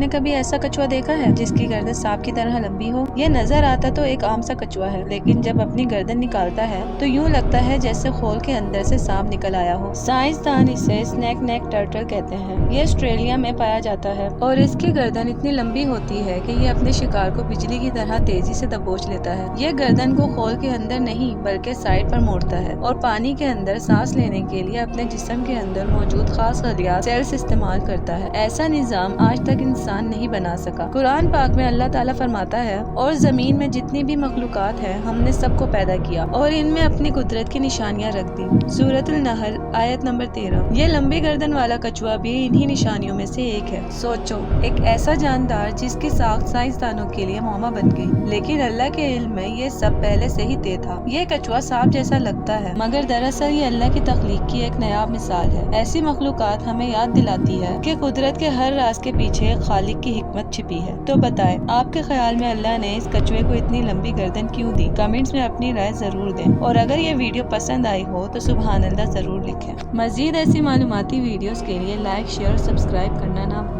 نے کبھی ایسا کچھوا دیکھا ہے جس کی گردن سانپ کی طرح لمبی ہو؟ یہ نظر آتا تو ایک عام سا کچھوا ہے، لیکن جب اپنی گردن نکالتا ہے تو یوں لگتا ہے جیسے خول کے اندر سے سانپ نکل آیا ہو۔ سائنسدان اسے اسنیک نیک ٹرٹل کہتے ہیں۔ یہ آسٹریلیا میں پایا جاتا ہے اور اس کی گردن اتنی لمبی ہوتی ہے کہ یہ اپنے شکار کو بجلی کی طرح تیزی سے دبوچ لیتا ہے۔ یہ گردن کو خول کے اندر نہیں بلکہ سائڈ پر موڑتا ہے اور پانی کے اندر سانس لینے کے لیے اپنے جسم کے اندر موجود خاص خلیات سیلز استعمال کرتا ہے۔ ایسا نظام آج تک انسان نہیں بنا سکا۔ قرآن پاک میں اللہ تعالیٰ فرماتا ہے، اور زمین میں جتنی بھی مخلوقات ہیں ہم نے سب کو پیدا کیا اور ان میں اپنی قدرت کی نشانیاں رکھ دی۔ سورۃ النحل آیت نمبر 13۔ یہ لمبی گردن والا کچھوا بھی انہی نشانیوں میں سے ایک ہے۔ سوچو، ایک ایسا جاندار جس کی ساخت سائنسدانوں کے لیے معمہ بن گئی، لیکن اللہ کے علم میں یہ سب پہلے سے ہی طے تھا۔ یہ کچھوا سانپ جیسا لگتا ہے مگر دراصل یہ اللہ کی تخلیق کی ایک نایاب مثال ہے۔ ایسی مخلوقات ہمیں یاد دلاتی ہے کہ قدرت کے ہر راز کے پیچھے ایک خالق کی حکمت چھپی ہے۔ تو بتائیں، آپ کے خیال میں اللہ نے اس کچھوے کو اتنی لمبی گردن کیوں دی؟ کمنٹس میں اپنی رائے ضرور دیں، اور اگر یہ ویڈیو پسند آئی ہو تو سبحان اللہ ضرور لکھیں۔ مزید ایسی معلوماتی ویڈیوز کے لیے لائک، شیئر اور سبسکرائب کرنا نہ